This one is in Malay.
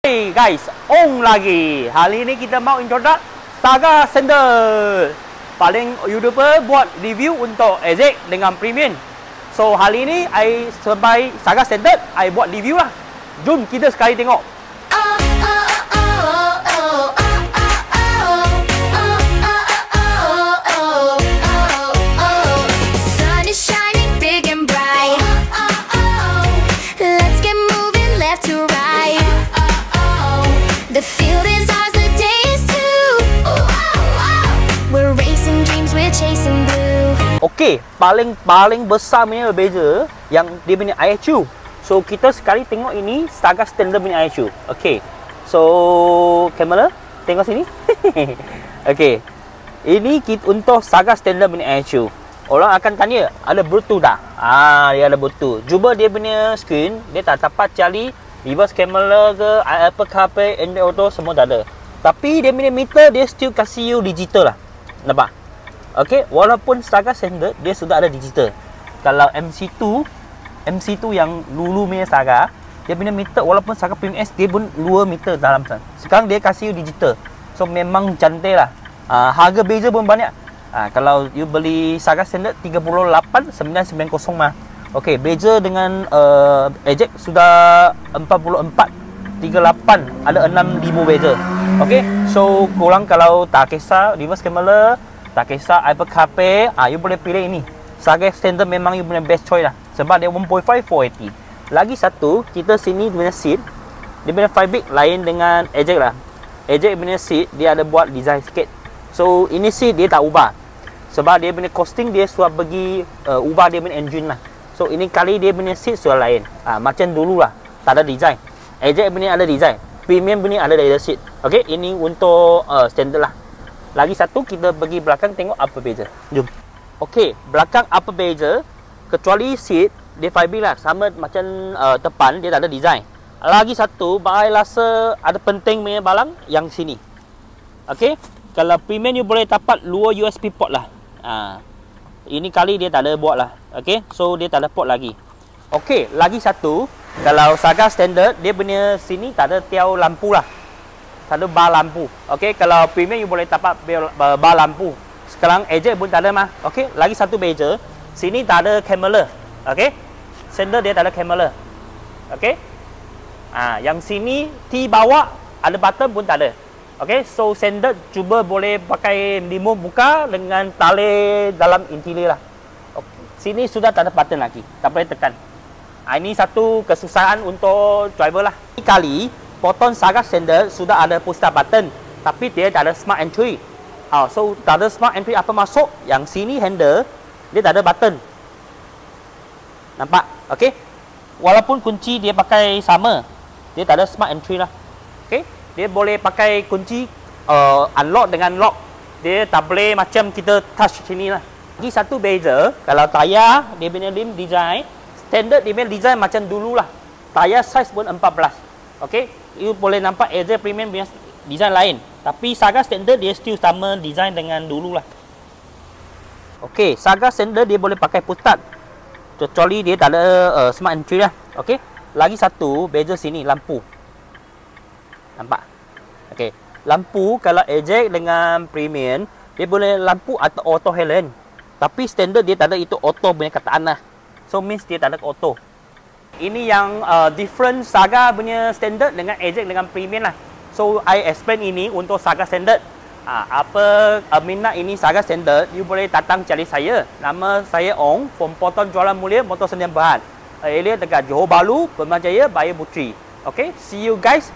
Hey guys, on lagi. Hari ini kita mau introduce Saga Sandal. Paling YouTuber buat review untuk Exec dengan Premium. So hari ini I sebagai Saga Sandal, I buat review lah. Jom kita sekali tengok. The field is ours, the day is too. We're racing dreams, we're chasing blue. Okey, paling besar punya beza yang dia punya IHU. So kita sekali tengok ini Saga Standard punya IHU. Okey. So kamera tengok sini. Okey. Ini kita untuk Saga Standard punya IHU. Orang akan tanya, ada Bluetooth tak? Dia ada Bluetooth. Cuba dia punya screen, dia tak dapat cari reverse camera ke, Apple CarPlay, Android Auto, semua dah ada. Tapi dia punya meter, dia still kasih you digital lah. Nampak? Okay, walaupun Saga Standard, dia sudah ada digital. Kalau MC2 yang dulu punya Saga, dia punya meter, walaupun Saga Premium S, dia pun 2 meter dalam sana. Sekarang dia kasih you digital. So memang cantik lah. Harga beza pun banyak. Kalau you beli Saga Standard 38,990 mah. Okey, beza dengan Exec sudah 44, 38, ada 6,000 beza. Okey, so korang kalau tak kisah reverse camera, tak kisah Apple CarPlay, you boleh pilih ini. Saga Standard memang you punya best choice lah. Sebab dia 1.5 480. Lagi satu, kita sini punya seat, dia punya fabric lain dengan Exec lah. Exec punya seat, dia ada buat design sikit. So, ini seat dia tak ubah. Sebab dia punya costing, dia sudah bagi ubah dia punya engine lah. So ini kali dia punya seat sudah lain. Macam dulu lah, tak ada design. Exec punya ada design, Premium punya ada leather seat. Okey, ini untuk standard lah. Lagi satu, kita pergi belakang tengok apa beza. Jom. Okey, belakang apa beza, kecuali seat dia fabric lah, sama macam depan dia tak ada design. Lagi satu, I rasa ada penting punya balang yang sini. Okey, kalau Premium you boleh dapat luar USB port lah. Ini kali dia tak ada buat lah. Okay, so dia tak ada port lagi. Okay, lagi satu, kalau Saga Standard, dia punya sini tak ada tiau lampu lah. Tak ada bar lampu. Okay, kalau Premium you boleh dapat bar lampu. Sekarang Exec pun tak ada mah. Okay, lagi satu beza, sini tak ada kamera. Okay, Standard dia tak ada kamera. Okay, yang sini T bawah ada button pun tak ada. Okay, so Standard cuba boleh pakai remote buka dengan tali dalam interior lah. Okay. Sini sudah tak ada button lagi, tak boleh tekan. Ini satu kesusahan untuk driver lah. Ini kali Proton Saga Standard sudah ada push start button, tapi dia tak ada smart entry. So tak ada smart entry apa masuk, yang sini handle dia tak ada button. Nampak? Okay. Walaupun kunci dia pakai sama, dia tak ada smart entry lah. Okay. Dia boleh pakai kunci unlock dengan lock. Dia tak boleh macam kita touch sini lah. Lagi satu beza, kalau tayar dia punya rim design, Standard dia punya design macam dulu lah. Tayar size pun 14. Okay, you boleh nampak Exec Premium punya design lain. Tapi Saga Standard dia still sama design dengan dulu lah. Okay, Saga Standard dia boleh pakai push start, kecuali dia tak ada smart entry lah. Okay, lagi satu beza sini, lampu. Nampak? Okey. Lampu kalau Exec dengan Premium, dia boleh lampu atau auto halogen. Tapi Standard dia tak ada itu auto punya kataan lah. So means dia tak ada auto. Ini yang different Saga punya Standard dengan Exec dengan Premium lah. So I explain ini untuk Saga Standard. Apa minat ini Saga Standard, you boleh datang cari saya. Nama saya Ong, from Proton Jualan Mulia Motor Sdn Bhd. Area dekat Johor Bahru, Putrajaya, Baya Puteri. Okay, see you guys.